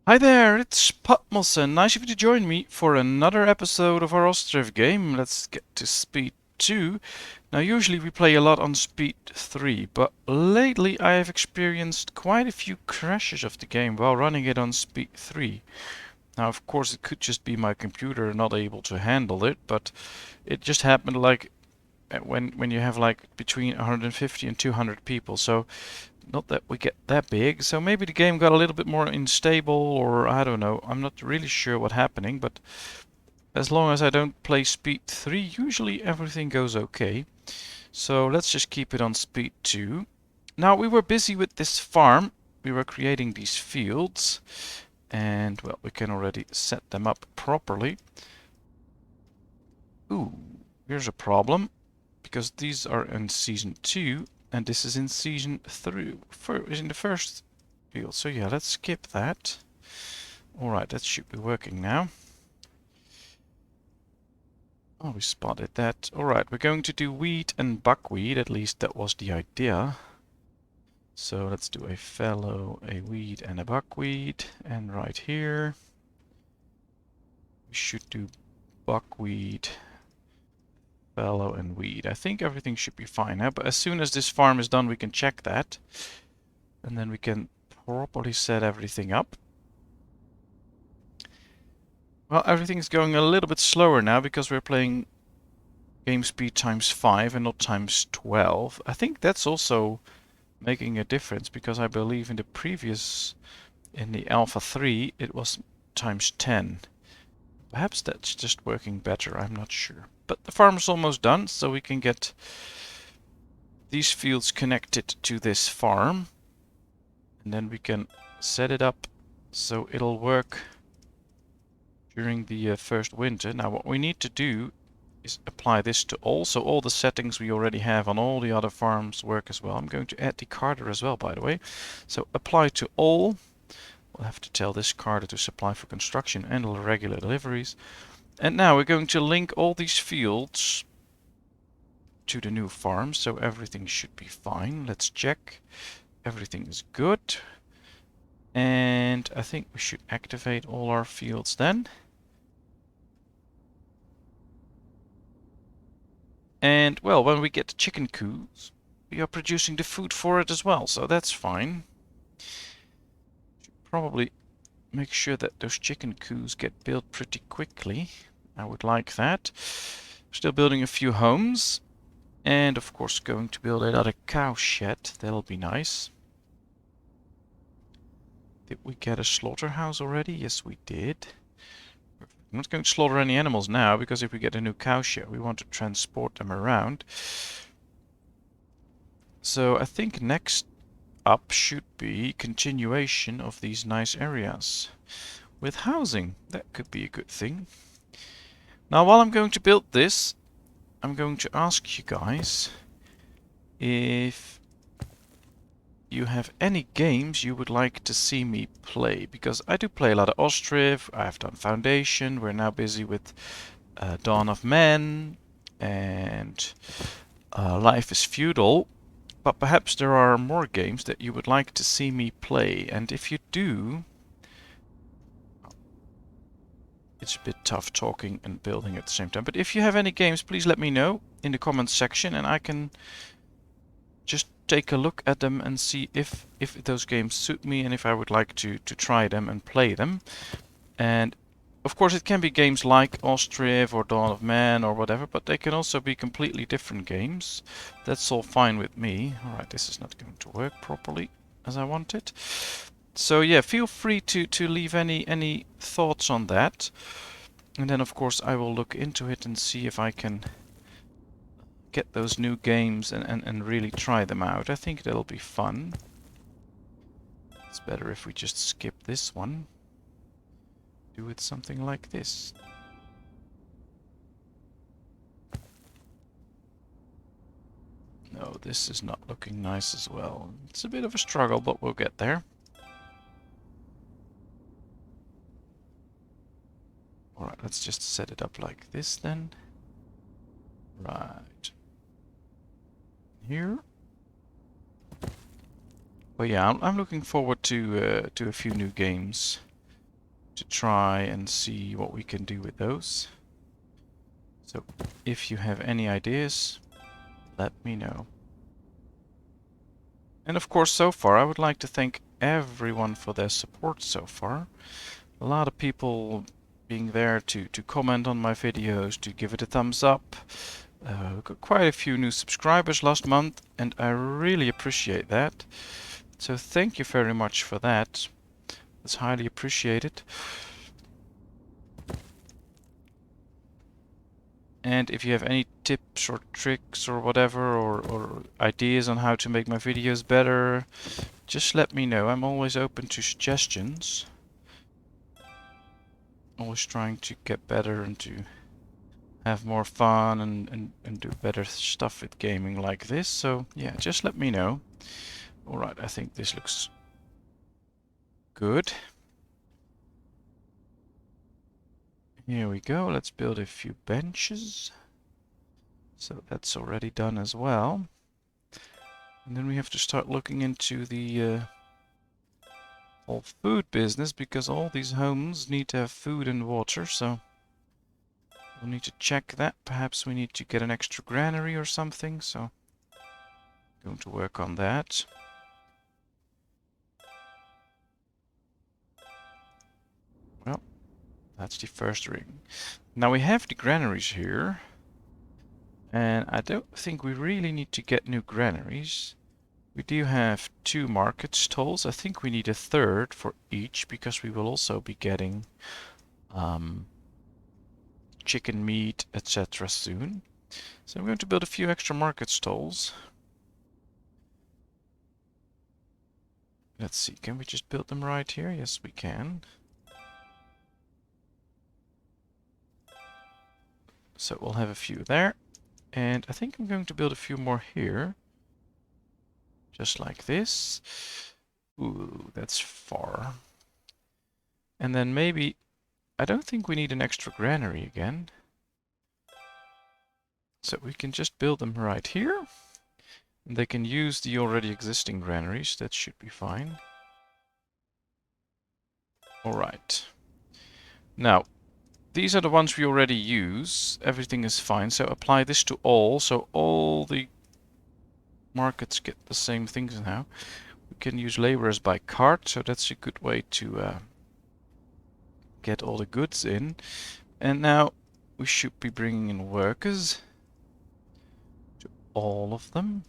Hi there, it's Patmos, and nice of you to join me for another episode of our Ostriv game. Let's get to speed 2. Now, usually we play a lot on speed 3, but lately I have experienced quite a few crashes of the game while running it on speed 3. Now, of course, it could just be my computer not able to handle it, but it just happened like when you have like between 150 and 200 people. So not that we get that big, so maybe the game got a little bit more unstable, or I don't know. I'm not really sure what's happening, but as long as I don't play speed 3, usually everything goes okay. So let's just keep it on speed 2. Now, we were busy with this farm. We were creating these fields, and well, we can already set them up properly. Ooh, here's a problem, because these are in season 2, and this is in season 3, in the first field. So yeah, let's skip that. Alright, that should be working now. Oh, we spotted that. Alright, we're going to do wheat and buckwheat, at least that was the idea. So let's do a fallow, a wheat and a buckwheat, and right here we should do buckwheat, fallow and wheat. I think everything should be fine now, but as soon as this farm is done we can check that. And then we can properly set everything up. Well, everything's going a little bit slower now because we're playing game speed times 5 and not times 12. I think that's also making a difference because I believe in the previous, in the Alpha 3, it was times 10. Perhaps that's just working better, I'm not sure. But the farm's almost done, so we can get these fields connected to this farm. And then we can set it up so it'll work during the first winter. Now what we need to do is apply this to all, so all the settings we already have on all the other farms work as well. I'm going to add the carder as well, by the way. So apply to all. We'll have to tell this carder to supply for construction and regular deliveries. And now we're going to link all these fields to the new farm, so everything should be fine. Let's check. Everything is good. And I think we should activate all our fields then. And, well, when we get the chicken coos, we are producing the food for it as well, so that's fine. Should probably make sure that those chicken coos get built pretty quickly. I would like that. Still building a few homes. And, of course, going to build another cow shed. That'll be nice. Did we get a slaughterhouse already? Yes, we did. I'm not going to slaughter any animals now, because if we get a new cow shed, we want to transport them around. So I think next up should be continuation of these nice areas. With housing, that could be a good thing. Now, while I'm going to build this, I'm going to ask you guys if you have any games you would like to see me play, because I do play a lot of Ostriv, I've done Foundation, we're now busy with Dawn of Men and Life is Feudal, but perhaps there are more games that you would like to see me play, and if you do, it's a bit tough talking and building at the same time, but if you have any games, please let me know in the comments section and I can just take a look at them and see if those games suit me and if I would like to try them and play them. And of course it can be games like Ostriv or Dawn of Man or whatever, but they can also be completely different games. That's all fine with me. Alright, this is not going to work properly as I want it. So yeah, feel free to leave any thoughts on that. And then of course I will look into it and see if I can get those new games and really try them out. I think that'll be fun. It's better if we just skip this one. Do it something like this. No, this is not looking nice as well. It's a bit of a struggle, but we'll get there. Alright, let's just set it up like this then. Right. Here. But yeah, I'm looking forward to a few new games. to try and see what we can do with those. So if you have any ideas, let me know. And of course, so far, I would like to thank everyone for their support so far. A lot of people being there to comment on my videos, to give it a thumbs up. Got quite a few new subscribers last month, and I really appreciate that. So thank you very much for that. It's highly appreciated. And if you have any tips or tricks or whatever, or ideas on how to make my videos better, just let me know. I'm always open to suggestions. Always trying to get better and to have more fun and do better stuff with gaming like this. So yeah, just let me know. Alright, I think this looks good. Here we go. Let's build a few benches. So that's already done as well. And then we have to start looking into the whole food business, because all these homes need to have food and water, so we'll need to check that. Perhaps we need to get an extra granary or something, so going to work on that. Well, that's the first ring. Now we have the granaries here, and I don't think we really need to get new granaries. We do have 2 market stalls. I think we need a third for each, because we will also be getting chicken meat, etc. soon. So I'm going to build a few extra market stalls. Let's see, can we just build them right here? Yes, we can. So we'll have a few there. And I think I'm going to build a few more here. Just like this. Ooh, that's far. And then maybe... I don't think we need an extra granary again. So we can just build them right here. And they can use the already existing granaries. That should be fine. Alright. Now, these are the ones we already use. Everything is fine. So apply this to all. So all the markets get the same things now. We can use laborers by cart. So that's a good way to get all the goods in. And now we should be bringing in workers. To all of them.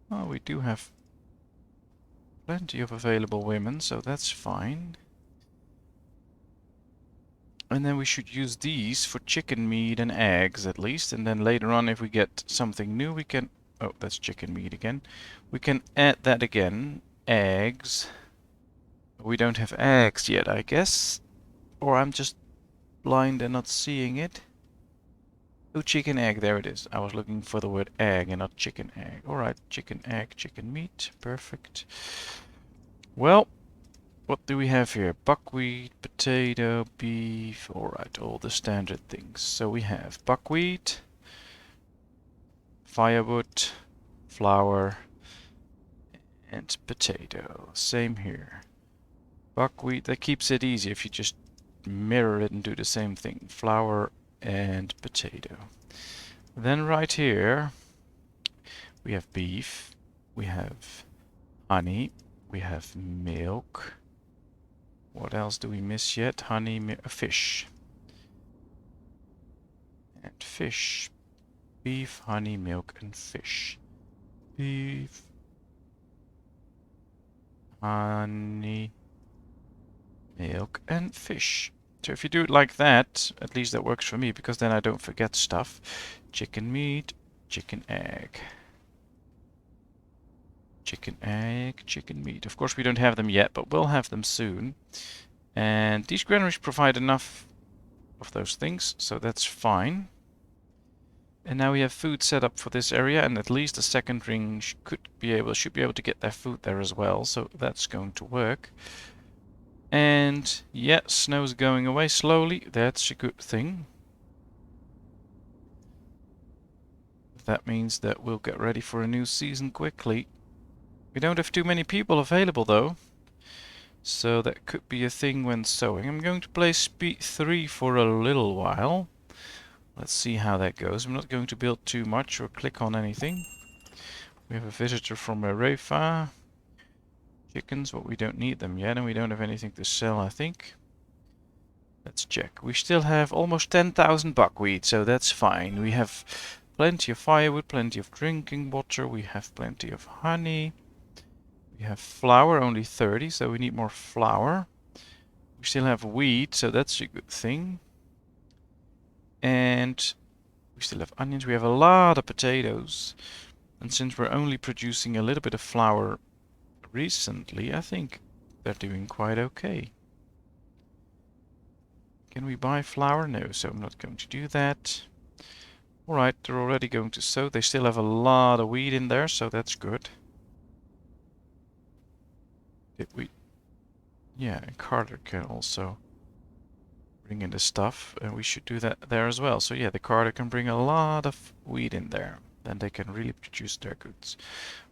Oh, we do have plenty of available women. So that's fine. And then we should use these for chicken meat and eggs at least. And then later on, if we get something new, we can... Oh, that's chicken meat again. We can add that again. Eggs. We don't have eggs yet, I guess. Or I'm just blind and not seeing it. Oh, chicken egg. There it is. I was looking for the word egg and not chicken egg. Alright, chicken egg, chicken meat. Perfect. Well... What do we have here? Buckwheat, potato, beef, alright, all the standard things. So we have buckwheat, firewood, flour, and potato. Same here. Buckwheat, that keeps it easy if you just mirror it and do the same thing. Flour and potato. Then right here, we have beef, we have honey, we have milk. What else do we miss yet? Honey, fish. And fish. Beef, honey, milk, and fish. Beef. Honey. Milk, and fish. So if you do it like that, at least that works for me, because then I don't forget stuff. Chicken meat, chicken egg. Chicken egg, chicken meat. Of course we don't have them yet, but we'll have them soon. And these granaries provide enough of those things, so that's fine. And now we have food set up for this area, and at least the second ring should be able to get their food there as well, so that's going to work. And yeah, snow's going away slowly. That's a good thing. That means that we'll get ready for a new season quickly. We don't have too many people available though, So that could be a thing when sowing. I'm going to play speed 3 for a little while. Let's see how that goes. I'm not going to build too much or click on anything. We have a visitor from Arefa. Chickens, but we don't need them yet, and we don't have anything to sell, I think. Let's check. We still have almost 10,000 buckwheat, so that's fine. We have plenty of firewood, plenty of drinking water, we have plenty of honey. We have flour, only 30, so we need more flour. We still have wheat, so that's a good thing. And we still have onions. We have a lot of potatoes. And since we're only producing a little bit of flour recently, I think they're doing quite okay. Can we buy flour? No, so I'm not going to do that. Alright, they're already going to sow. They still have a lot of wheat in there, so that's good. Did we? Yeah, and Carter can also bring in the stuff, and we should do that there as well. So yeah, the Carter can bring a lot of wheat in there. Then they can really produce their goods.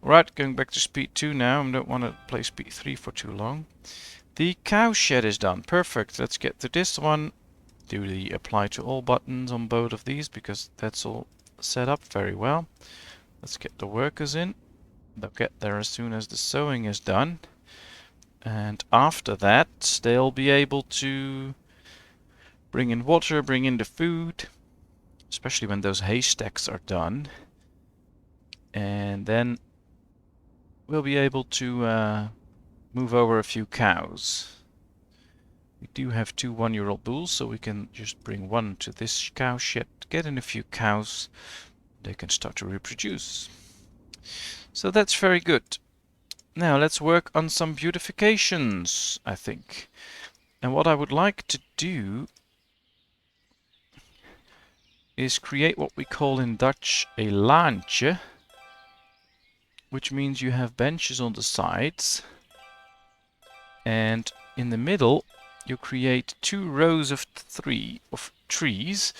Alright, going back to speed 2 now. I don't want to play speed 3 for too long. The cow shed is done. Perfect. Let's get to this one. Do the apply to all buttons on both of these because that's all set up very well. Let's get the workers in. They'll get there as soon as the sowing is done. And after that, they'll be able to bring in water, bring in the food, especially when those haystacks are done. And then we'll be able to move over a few cows. We do have 2 one-year-old bulls, so we can just bring one to this cow shed, get in a few cows, they can start to reproduce. So that's very good. Now let's work on some beautifications, I think. And what I would like to do is create what we call in Dutch a laantje, which means you have benches on the sides, and in the middle you create 2 rows of trees,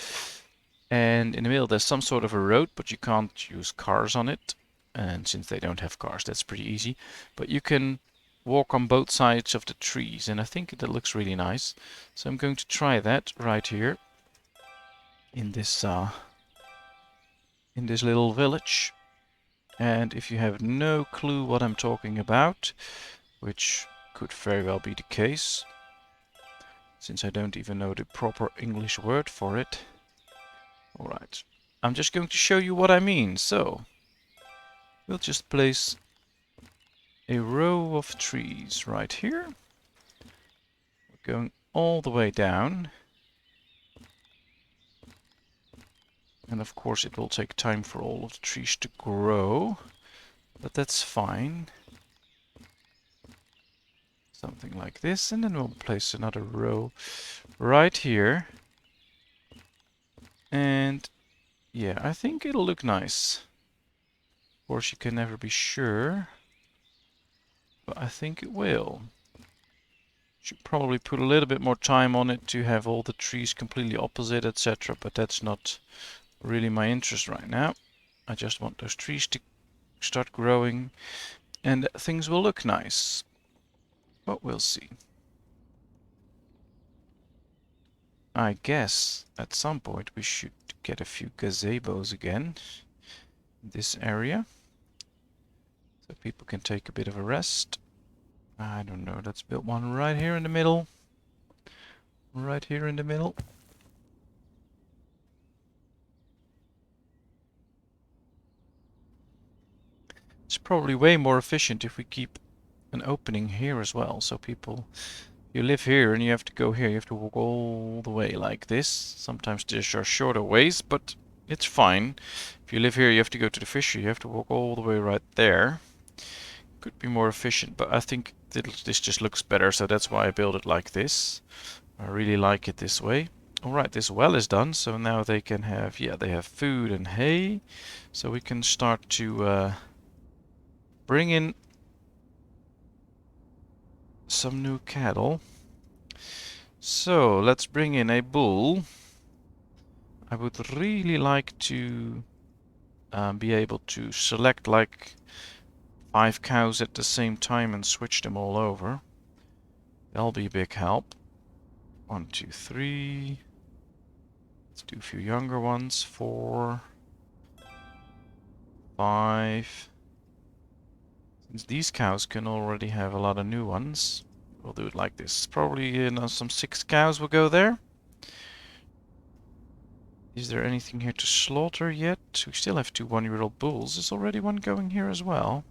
and in the middle there's some sort of a road, but you can't use cars on it, and since they don't have cars that's pretty easy, but you can walk on both sides of the trees, and I think that looks really nice. So I'm going to try that right here in this little village. And if you have no clue what I'm talking about, which could very well be the case, since I don't even know the proper English word for it. Alright, I'm just going to show you what I mean. So, we'll just place a row of trees right here. We're going all the way down. And of course it will take time for all of the trees to grow, but that's fine. Something like this, and then we'll place another row right here. And yeah, I think it'll look nice. Of course you can never be sure, but I think it will. Should probably put a little bit more time on it to have all the trees completely opposite, etc. But that's not really my interest right now. I just want those trees to start growing and things will look nice. But we'll see. I guess at some point we should get a few gazebos again in this area, so people can take a bit of a rest. I don't know, let's build one right here in the middle. Right here in the middle. It's probably way more efficient if we keep an opening here as well, so people... You live here and you have to go here, you have to walk all the way like this. Sometimes there are shorter ways, but it's fine. If you live here, you have to go to the fishery, you have to walk all the way right there. Could be more efficient, but I think this just looks better, so that's why I build it like this. I really like it this way. Alright, this well is done, so now they can have, yeah, they have food and hay. So we can start to bring in some new cattle. So let's bring in a bull. I would really like to be able to select like 5 cows at the same time and switch them all over. That'll be a big help. 1, 2, 3. Let's do a few younger ones. 4, 5. Since these cows can already have a lot of new ones, we'll do it like this. Probably some 6 cows will go there. Is there anything here to slaughter yet? We still have 2 one-year-old bulls. Is already one going here as well?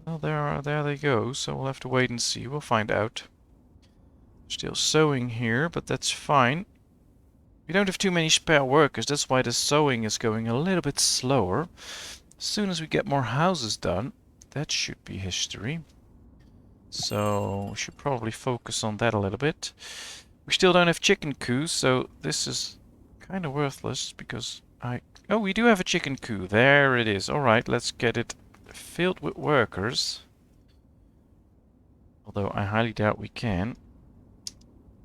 Well, there they go. So we'll have to wait and see. We'll find out. Still sowing here, but that's fine. We don't have too many spare workers. That's why the sowing is going a little bit slower. As soon as we get more houses done, that should be history. So we should probably focus on that a little bit. We still don't have chicken coos, so this is kind of worthless because oh, we do have a chicken coop. There it is. Alright, let's get it filled with workers. Although I highly doubt we can.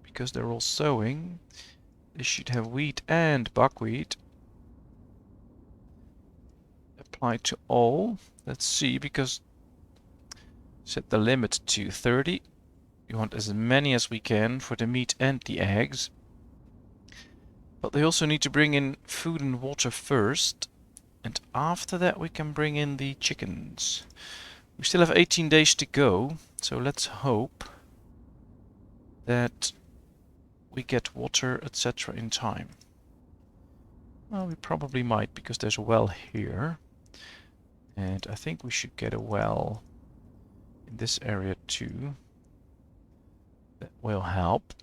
Because they're all sowing. They should have wheat and buckwheat. Apply to all. Let's see, because set the limit to 30. We want as many as we can for the meat and the eggs. But they also need to bring in food and water first. And after that we can bring in the chickens. We still have 18 days to go. So let's hope that we get water, etc. in time. Well, we probably might, because there's a well here. And I think we should get a well in this area too. That will help.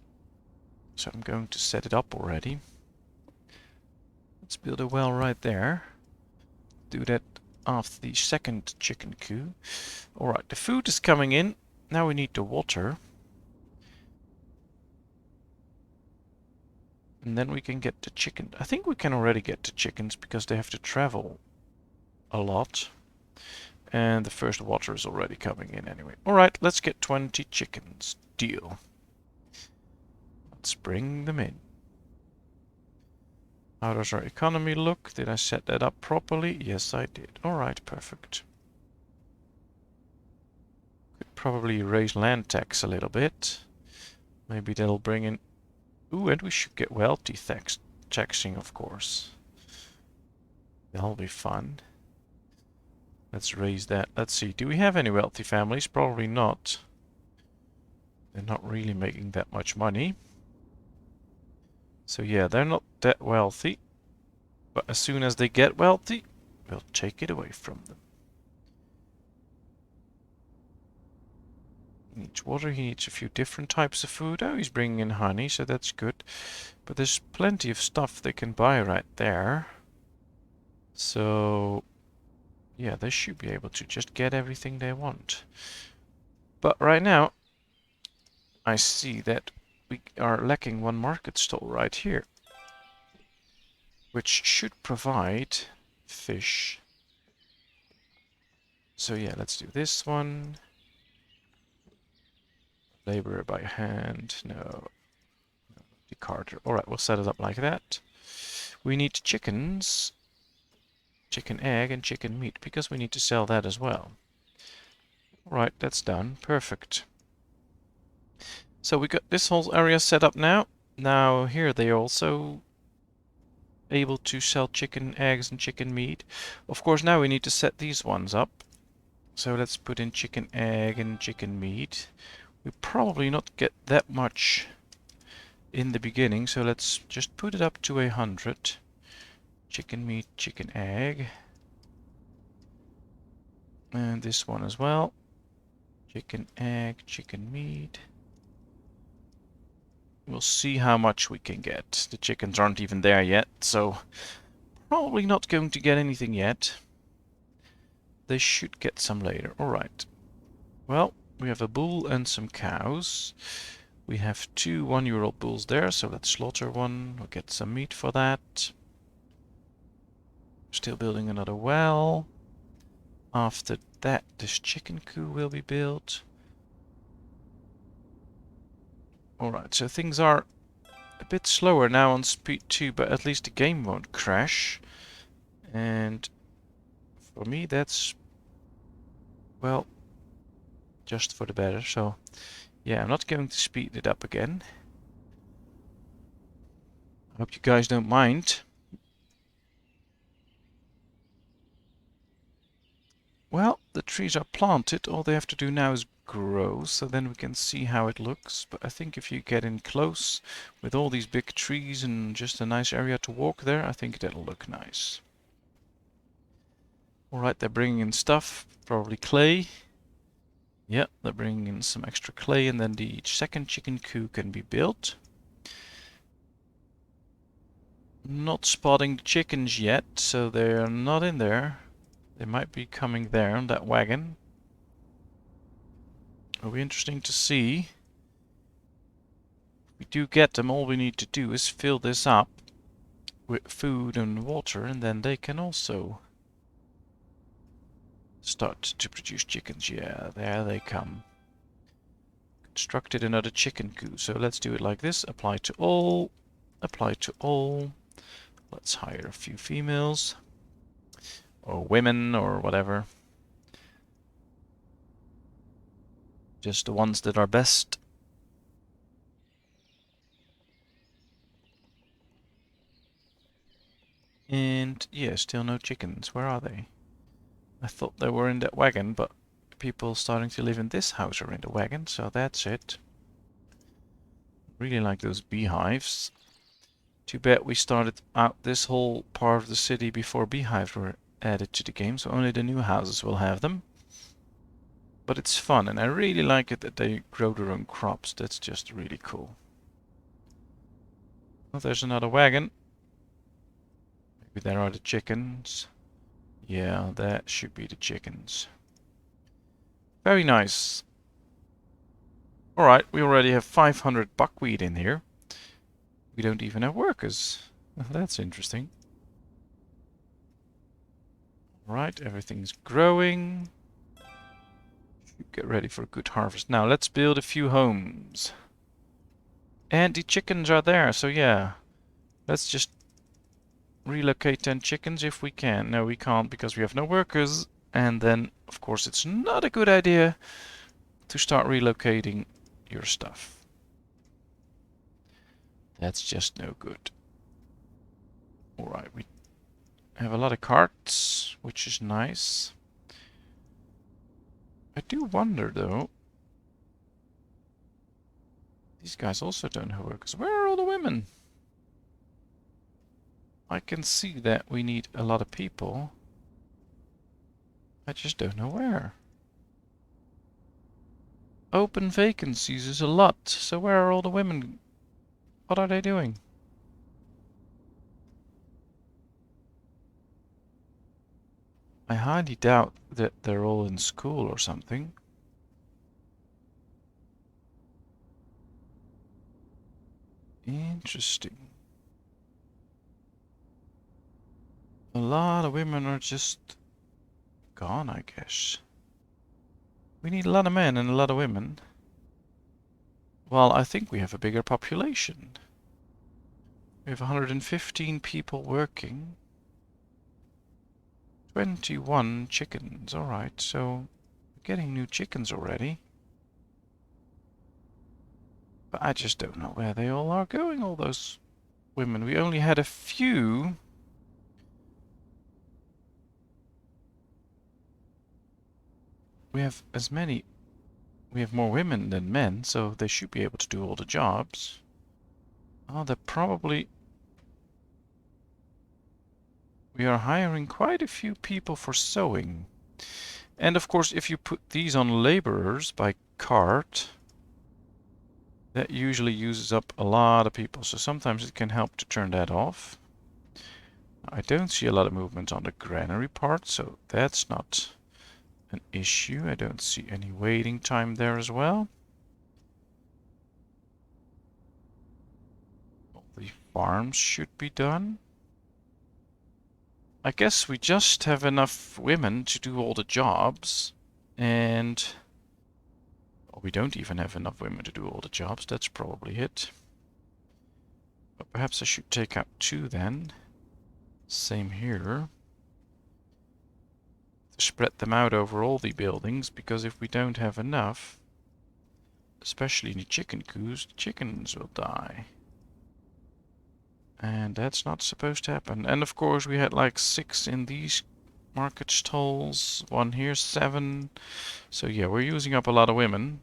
So I'm going to set it up already. Let's build a well right there. Do that after the second chicken coop. Alright, the food is coming in. Now we need the water. And then we can get the chicken. I think we can already get the chickens because they have to travel a lot. And the first water is already coming in anyway. Alright, let's get 20 chickens. Deal. Let's bring them in. How does our economy look? Did I set that up properly? Yes, I did. Alright, perfect. Could probably raise land tax a little bit. Maybe that'll bring in... Ooh, and we should get wealthy taxing, of course. That'll be fun. Let's raise that. Let's see. Do we have any wealthy families? Probably not. They're not really making that much money. So yeah, they're not that wealthy. But as soon as they get wealthy, we'll take it away from them. He needs water. He needs a few different types of food. Oh, he's bringing in honey, so that's good. But there's plenty of stuff they can buy right there. So... yeah, they should be able to just get everything they want. But right now, I see that we are lacking one market stall right here. Which should provide fish. So yeah, let's do this one. Labor by hand. No. The carter. Alright, we'll set it up like that. We need chickens. Chicken egg and chicken meat, because we need to sell that as well. Alright, that's done. Perfect. So we got this whole area set up now. Now here they are also able to sell chicken eggs and chicken meat. Of course, now we need to set these ones up. So let's put in chicken egg and chicken meat. We probably not get that much in the beginning, so let's just put it up to 100. Chicken meat, chicken egg. And this one as well. Chicken egg, chicken meat. We'll see how much we can get. The chickens aren't even there yet, so probably not going to get anything yet. They should get some later. Alright. Well, we have a bull and some cows. We have 2 one-year-old bulls there, so let's slaughter one. We'll get some meat for that. Still building another well. After that, this chicken coop will be built. Alright, so things are a bit slower now on speed 2, but at least the game won't crash. And for me that's, well, just for the better. So Yeah, I'm not going to speed it up again. I hope you guys don't mind. Well, the trees are planted. All they have to do now is grow, so then we can see how it looks. But I think if you get in close with all these big trees and just a nice area to walk there, I think that'll look nice. Alright, they're bringing in stuff, probably clay. Yeah, they're bringing in some extra clay, and then the second chicken coop can be built. Not spotting the chickens yet, so they're not in there. They might be coming there on that wagon. It'll be interesting to see. If we do get them, all we need to do is fill this up with food and water, and then they can also start to produce chickens. Yeah, there they come. Constructed another chicken coop. So let's do it like this. Apply to all. Apply to all. Let's hire a few females. Or women, or whatever. Just the ones that are best. And yeah, still no chickens. Where are they? I thought they were in that wagon, but people starting to live in this house are in the wagon, so that's it. Really like those beehives. Too bad we started out this whole part of the city before beehives were added to the game, so only the new houses will have them. But it's fun, and I really like it that they grow their own crops. That's just really cool. Oh, there's another wagon. Maybe there are the chickens. Yeah, that should be the chickens. Very nice. Alright, we already have 500 buckwheat in here. We don't even have workers. That's interesting. Right, everything's growing. Get ready for a good harvest. Now, let's build a few homes. And the chickens are there, so yeah. Let's just relocate 10 chickens if we can. No, we can't because we have no workers. And then, of course, it's not a good idea to start relocating your stuff. That's just no good. Alright, we have a lot of carts, which is nice. I do wonder, though. These guys also don't have workers. Where are all the women? I can see that we need a lot of people. I just don't know where. Open vacancies is a lot. So where are all the women? What are they doing? I highly doubt that they're all in school or something. Interesting. A lot of women are just gone, I guess. We need a lot of men and a lot of women. Well, I think we have a bigger population. We have 115 people working. 21 chickens. Alright, so we're getting new chickens already. But I just don't know where they all are going, all those women. We only had a few. We have as many. We have more women than men, so they should be able to do all the jobs. Oh, they're probably... We are hiring quite a few people for sewing. And of course, if you put these on laborers by cart, that usually uses up a lot of people. So sometimes it can help to turn that off. I don't see a lot of movement on the granary part, so that's not an issue. I don't see any waiting time there as well. All the farms should be done. I guess we just have enough women to do all the jobs, and well, we don't even have enough women to do all the jobs. That's probably it. But perhaps I should take out 2 then. Same here. To spread them out over all the buildings, because if we don't have enough, especially in the chicken coos, the chickens will die. And that's not supposed to happen. And of course we had like 6 in these market stalls, 1 here, 7. So yeah, we're using up a lot of women.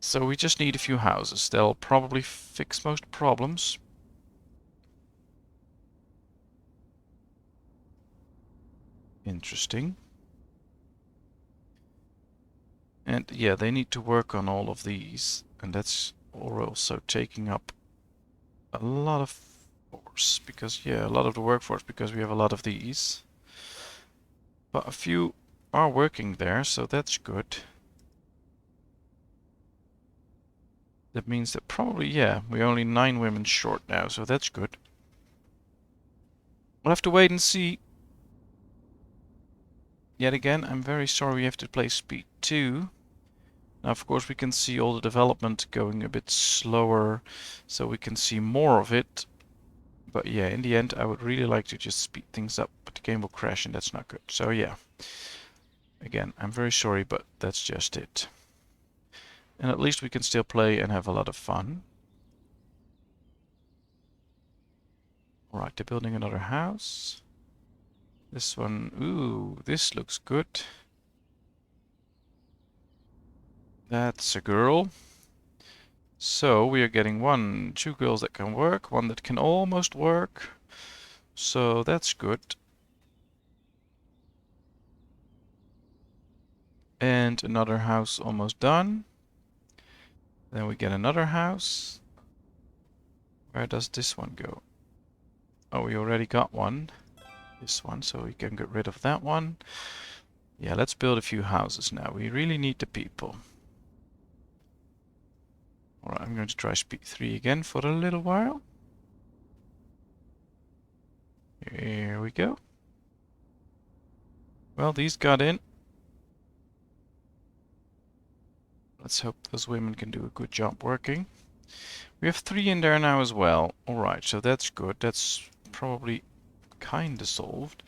So we just need a few houses. They'll probably fix most problems. Interesting. And yeah, they need to work on all of these. And that's also taking up a lot of force. Because, yeah, a lot of the workforce, because we have a lot of these. But a few are working there, so that's good. That means that probably, yeah, we're only 9 women short now, so that's good. We'll have to wait and see. Yet again, I'm very sorry we have to play speed 2. Now, of course, we can see all the development going a bit slower, so we can see more of it. But yeah, in the end, I would really like to just speed things up, but the game will crash, and that's not good. So yeah, again, I'm very sorry, but that's just it. And at least we can still play and have a lot of fun. Alright, they're building another house. This one, ooh, this looks good. That's a girl. So we are getting 2 girls that can work, 1 that can almost work. So that's good. And another house almost done. Then we get another house. Where does this one go? Oh, we already got one. This one, so we can get rid of that one. Yeah, let's build a few houses now. We really need the people. Alright, I'm going to try speed 3 again for a little while. Here we go. Well, these got in. Let's hope those women can do a good job working. We have 3 in there now as well. Alright, so that's good. That's probably kinda solved.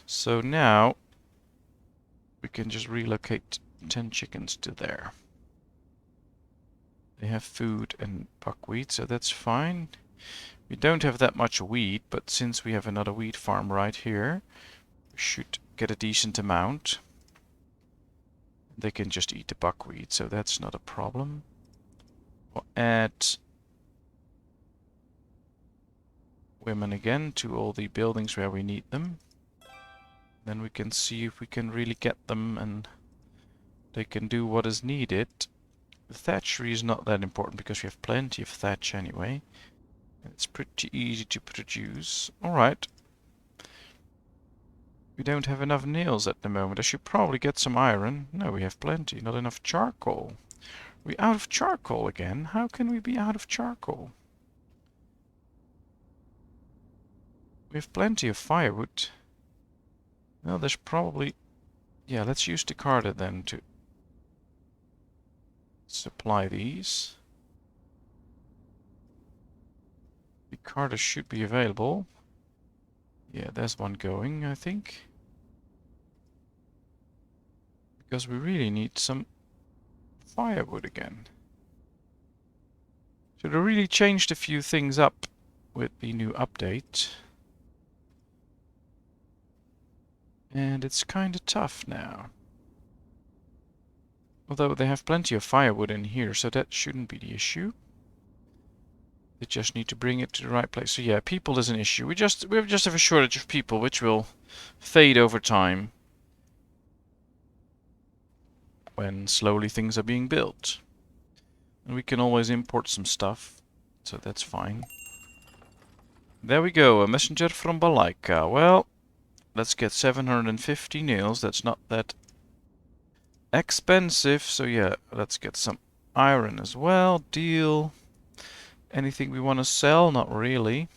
So now we can just relocate 10 chickens to there. They have food and buckwheat, so that's fine. We don't have that much wheat, but since we have another wheat farm right here, we should get a decent amount. They can just eat the buckwheat, so that's not a problem. We'll add women again to all the buildings where we need them. Then we can see if we can really get them and they can do what is needed. The thatchery is not that important because we have plenty of thatch anyway. It's pretty easy to produce. Alright. We don't have enough nails at the moment. I should probably get some iron. No, we have plenty. Not enough charcoal. We're out of charcoal again? How can we be out of charcoal? We have plenty of firewood. Well, there's probably... Yeah, let's use the carder then to supply these. The carder should be available. Yeah, there's one going, I think. Because we really need some firewood again. So they really changed a few things up with the new update. And it's kind of tough now. Although they have plenty of firewood in here, so that shouldn't be the issue. They just need to bring it to the right place. So yeah, people is an issue. We just have a shortage of people, which will fade over time when slowly things are being built. And we can always import some stuff, so that's fine. There we go, a messenger from Balaika. Well, let's get 750 nails. That's not that expensive. So yeah, let's get some iron as well. Deal. Anything we want to sell? Not really.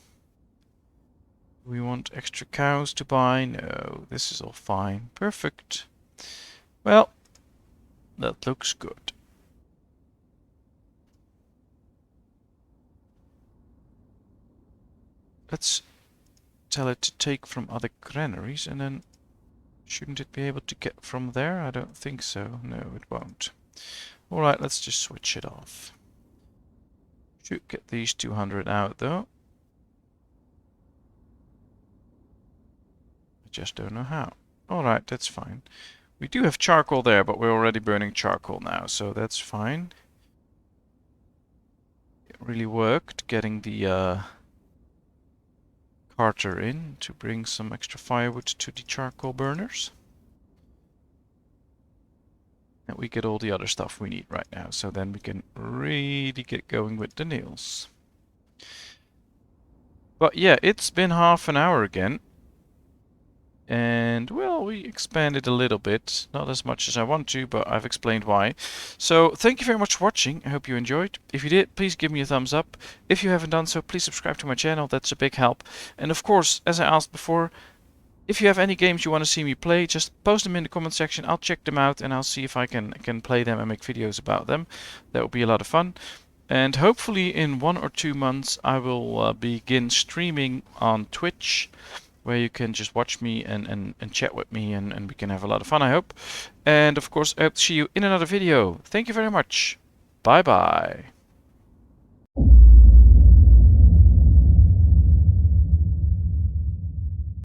We want extra cows to buy? No, this is all fine. Perfect. Well, that looks good. Let's tell it to take from other granaries and then shouldn't it be able to get from there? I don't think so. No, it won't. Alright, let's just switch it off. Should get these 200 out though. I just don't know how. Alright, that's fine. We do have charcoal there, but we're already burning charcoal now, so that's fine. It really worked getting the carter in to bring some extra firewood to the charcoal burners. And we get all the other stuff we need right now, so then we can really get going with the nails. But yeah, it's been half an hour again. And, well, we expanded a little bit. Not as much as I want to, but I've explained why. So, thank you very much for watching. I hope you enjoyed. If you did, please give me a thumbs up. If you haven't done so, please subscribe to my channel. That's a big help. And of course, as I asked before, if you have any games you want to see me play, just post them in the comment section. I'll check them out and I'll see if I can play them and make videos about them. That will be a lot of fun. And hopefully in 1 or 2 months I will begin streaming on Twitch, where you can just watch me and chat with me, and we can have a lot of fun, I hope. And of course, I hope to see you in another video. Thank you very much. Bye bye.